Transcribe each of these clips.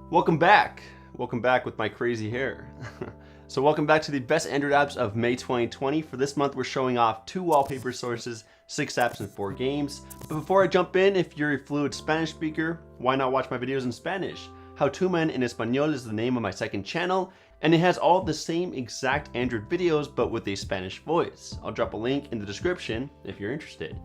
Welcome back. Welcome back with my crazy hair. So welcome back to the best Android apps of May 2020. For this month, we're showing off 2 wallpaper sources, 6 apps, and 4 games. But before I jump in, if you're a fluent Spanish speaker, why not watch my videos in Spanish? How To Men en Español is the name of my second channel, and it has all the same exact Android videos, but with a Spanish voice. I'll drop a link in the description if you're interested.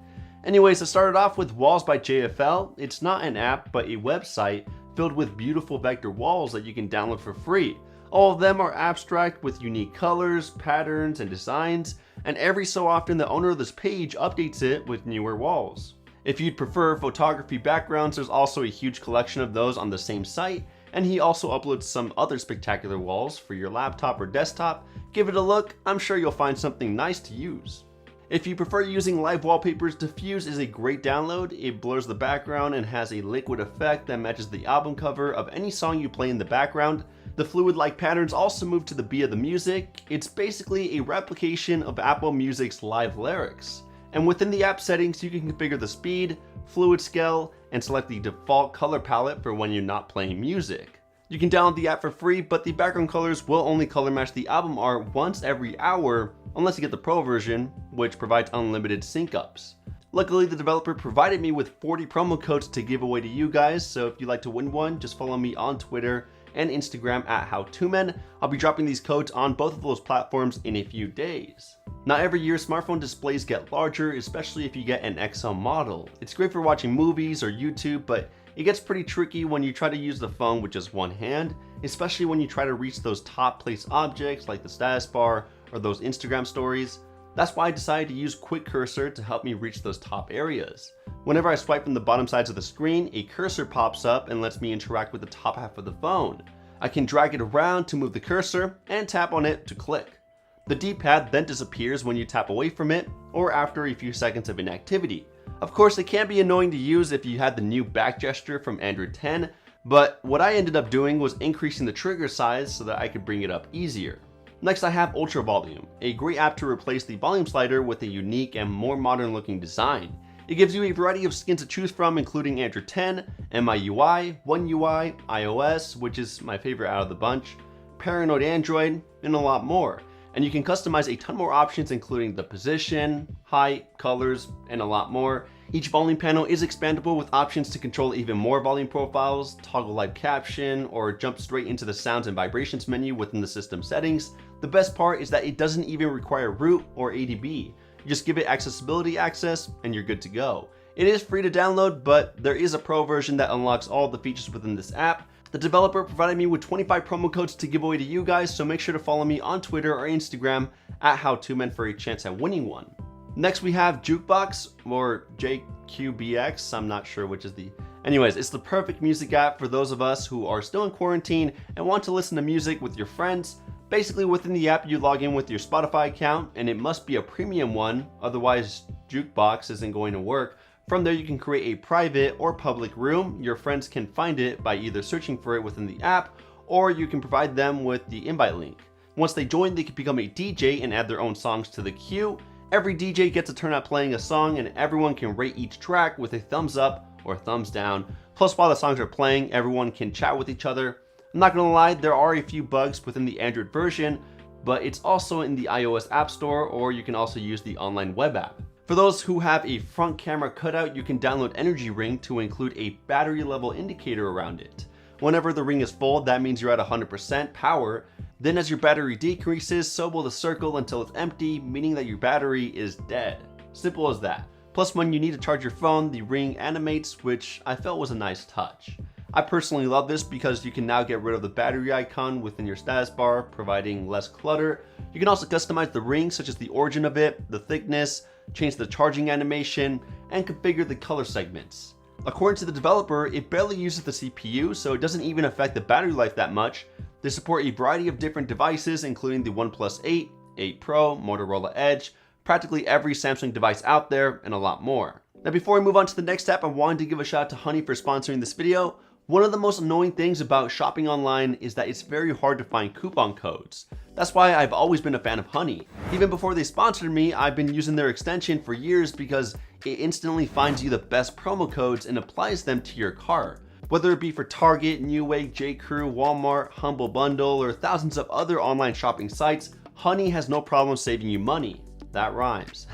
Anyways, I started off with Walls by JFL. It's not an app, but a website filled with beautiful vector walls that you can download for free. All of them are abstract with unique colors, patterns, and designs, and every so often the owner of this page updates it with newer walls. If you'd prefer photography backgrounds, there's also a huge collection of those on the same site, and he also uploads some other spectacular walls for your laptop or desktop. Give it a look, I'm sure you'll find something nice to use. If you prefer using live wallpapers, Diffuse is a great download. It blurs the background and has a liquid effect that matches the album cover of any song you play in the background. The fluid-like patterns also move to the beat of the music. It's basically a replication of Apple Music's live lyrics. And within the app settings, you can configure the speed, fluid scale, and select the default color palette for when you're not playing music. You can download the app for free, but the background colors will only color match the album art once every hour, unless you get the Pro version, which provides unlimited sync ups. Luckily, the developer provided me with 40 promo codes to give away to you guys, so if you'd like to win one, just follow me on Twitter and Instagram at HowToMen. I'll be dropping these codes on both of those platforms in a few days. Now, every year, smartphone displays get larger, especially if you get an XL model. It's great for watching movies or YouTube, but it gets pretty tricky when you try to use the phone with just one hand, especially when you try to reach those top place objects like the status bar or those Instagram stories. That's why I decided to use Quick Cursor to help me reach those top areas. Whenever I swipe from the bottom sides of the screen, a cursor pops up and lets me interact with the top half of the phone. I can drag it around to move the cursor and tap on it to click. The D-pad then disappears when you tap away from it or after a few seconds of inactivity. Of course, it can be annoying to use if you had the new back gesture from Android 10, but what I ended up doing was increasing the trigger size so that I could bring it up easier. Next, I have Ultra Volume, a great app to replace the volume slider with a unique and more modern looking design. It gives you a variety of skins to choose from, including Android 10, MIUI, One UI, iOS, which is my favorite out of the bunch, Paranoid Android, and a lot more. And you can customize a ton more options, including the position, height, colors, and a lot more. Each volume panel is expandable with options to control even more volume profiles, toggle live caption, or jump straight into the sounds and vibrations menu within the system settings. The best part is that it doesn't even require root or ADB. You just give it accessibility access and you're good to go. It is free to download, but there is a Pro version that unlocks all the features within this app. The developer provided me with 25 promo codes to give away to you guys, so make sure to follow me on Twitter or Instagram at HowToMen for a chance at winning one. Next, we have Jukebox, or JQBX, I'm not sure which is the... Anyways, it's the perfect music app for those of us who are still in quarantine and want to listen to music with your friends. Basically, within the app, you log in with your Spotify account, and it must be a premium one, otherwise Jukebox isn't going to work. From there, you can create a private or public room. Your friends can find it by either searching for it within the app, or you can provide them with the invite link. Once they join, they can become a DJ and add their own songs to the queue. Every DJ gets a turn at playing a song, and everyone can rate each track with a thumbs up or thumbs down. Plus, while the songs are playing, everyone can chat with each other. I'm not gonna lie, there are a few bugs within the Android version, but it's also in the iOS App Store, or you can also use the online web app. For those who have a front camera cutout, you can download Energy Ring to include a battery level indicator around it. Whenever the ring is full, that means you're at 100% power. Then as your battery decreases, so will the circle until it's empty, meaning that your battery is dead. Simple as that. Plus, when you need to charge your phone, the ring animates, which I felt was a nice touch. I personally love this because you can now get rid of the battery icon within your status bar, providing less clutter. You can also customize the ring, such as the origin of it, the thickness, change the charging animation, and configure the color segments. According to the developer, it barely uses the CPU, so it doesn't even affect the battery life that much. They support a variety of different devices, including the OnePlus 8, 8 Pro, Motorola Edge, practically every Samsung device out there, and a lot more. Now, before we move on to the next step, I wanted to give a shout out to Honey for sponsoring this video. One of the most annoying things about shopping online is that it's very hard to find coupon codes. That's why I've always been a fan of Honey. Even before they sponsored me, I've been using their extension for years because it instantly finds you the best promo codes and applies them to your cart. Whether it be for Target, Newegg, J.Crew, Walmart, Humble Bundle, or thousands of other online shopping sites, Honey has no problem saving you money. That rhymes.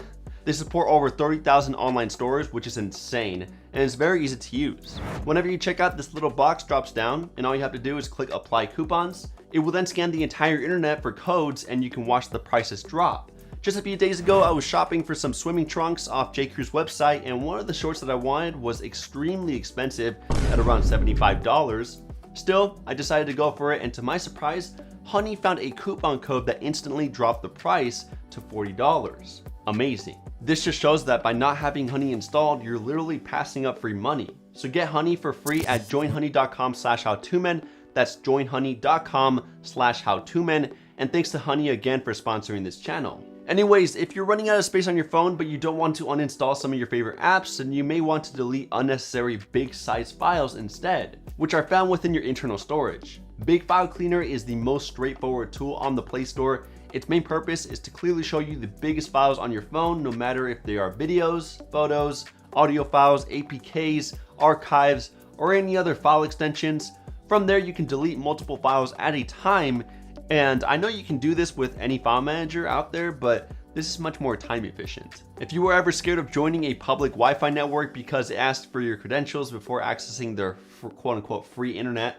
They support over 30,000 online stores, which is insane, and it's very easy to use. Whenever you check out, this little box drops down, and all you have to do is click apply coupons. It will then scan the entire internet for codes, and you can watch the prices drop. Just a few days ago, I was shopping for some swimming trunks off J.Crew's website, and one of the shorts that I wanted was extremely expensive at around $75. Still, I decided to go for it, and to my surprise, Honey found a coupon code that instantly dropped the price to $40. Amazing. This just shows that by not having Honey installed, you're literally passing up free money. So get Honey for free at joinhoney.com/howtomen. That's joinhoney.com/howtomen. And thanks to Honey again for sponsoring this channel. Anyways, if you're running out of space on your phone but you don't want to uninstall some of your favorite apps, then you may want to delete unnecessary big size files instead, which are found within your internal storage. Big File Cleaner is the most straightforward tool on the Play Store. Its main purpose is to clearly show you the biggest files on your phone, no matter if they are videos, photos, audio files, APKs, archives, or any other file extensions. From there, you can delete multiple files at a time, and I know you can do this with any file manager out there, but this is much more time efficient. If you were ever scared of joining a public Wi-Fi network because it asked for your credentials before accessing their quote-unquote free internet,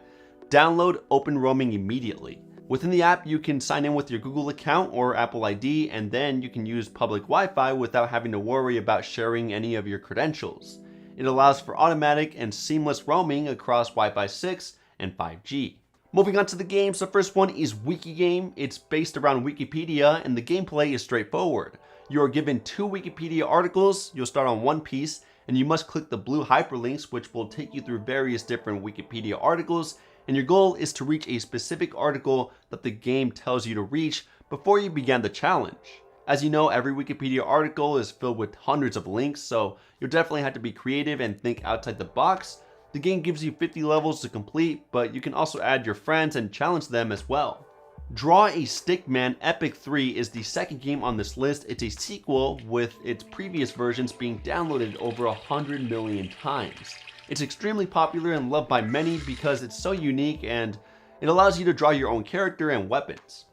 download Open Roaming immediately. Within the app, you can sign in with your Google account or Apple ID, and then you can use public Wi-Fi without having to worry about sharing any of your credentials. It allows for automatic and seamless roaming across Wi-Fi 6 and 5G. Moving on to the games, the first one is Wikigame. It's based around Wikipedia, and the gameplay is straightforward. You are given 2 Wikipedia articles. You'll start on one piece, and you must click the blue hyperlinks, which will take you through various different Wikipedia articles, and your goal is to reach a specific article that the game tells you to reach before you begin the challenge. As you know, every Wikipedia article is filled with hundreds of links, so you'll definitely have to be creative and think outside the box. The game gives you 50 levels to complete, but you can also add your friends and challenge them as well. Draw a Stickman Epic 3 is the second game on this list. It's a sequel, with its previous versions being downloaded over 100 million times. It's extremely popular and loved by many because it's so unique and it allows you to draw your own character and weapons.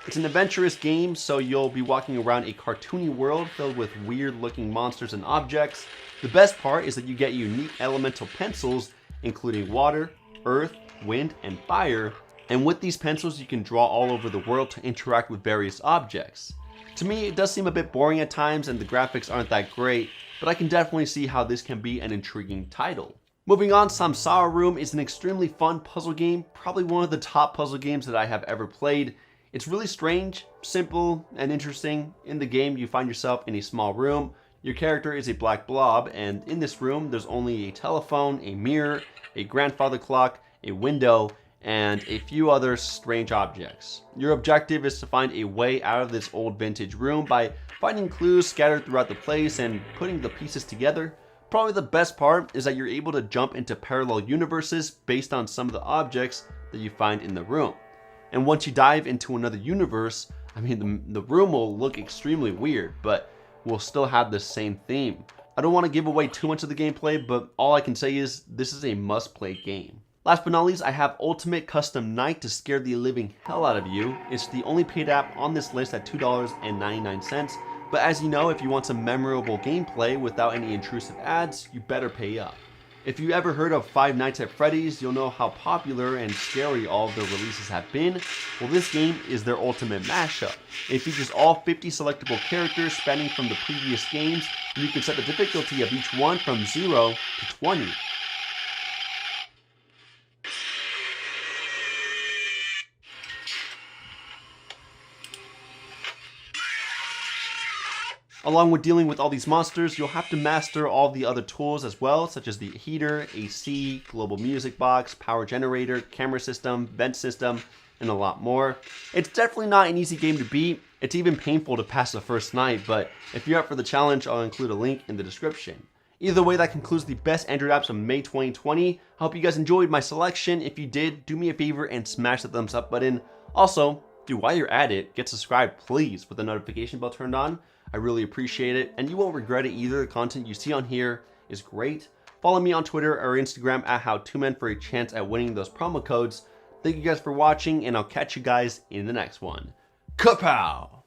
It's an adventurous game, so you'll be walking around a cartoony world filled with weird looking monsters and objects. The best part is that you get unique elemental pencils, including water, earth, wind, and fire. And with these pencils, you can draw all over the world to interact with various objects. To me, it does seem a bit boring at times and the graphics aren't that great, but I can definitely see how this can be an intriguing title. Moving on, Samsara Room is an extremely fun puzzle game, probably one of the top puzzle games that I have ever played. It's really strange, simple, and interesting. In the game, you find yourself in a small room. Your character is a black blob, and in this room, there's only a telephone, a mirror, a grandfather clock, a window, and a few other strange objects. Your objective is to find a way out of this old vintage room by finding clues scattered throughout the place and putting the pieces together. Probably the best part is that you're able to jump into parallel universes based on some of the objects that you find in the room. And once you dive into another universe, I mean, the room will look extremely weird, but will still have the same theme. I don't want to give away too much of the gameplay, but all I can say is this is a must-play game. Last but not least, I have Ultimate Custom Night to scare the living hell out of you. It's the only paid app on this list at $2.99. But as you know, if you want some memorable gameplay without any intrusive ads, you better pay up. If you ever heard of Five Nights at Freddy's, you'll know how popular and scary all of their releases have been. Well, this game is their ultimate mashup. It features all 50 selectable characters spanning from the previous games, and you can set the difficulty of each one from 0 to 20. Along with dealing with all these monsters, you'll have to master all the other tools as well, such as the heater, AC, global music box, power generator, camera system, vent system, and a lot more. It's definitely not an easy game to beat. It's even painful to pass the first night, but if you're up for the challenge, I'll include a link in the description. Either way, that concludes the best Android apps of May 2020. I hope you guys enjoyed my selection. If you did, do me a favor and smash the thumbs up button. Also, while you're at it, get subscribed please with the notification bell turned on. I really appreciate it, and you won't regret it either. The content you see on here is great. Follow me on Twitter or Instagram at HowToMan for a chance at winning those promo codes. Thank you guys for watching, and I'll catch you guys in the next one. Kapow!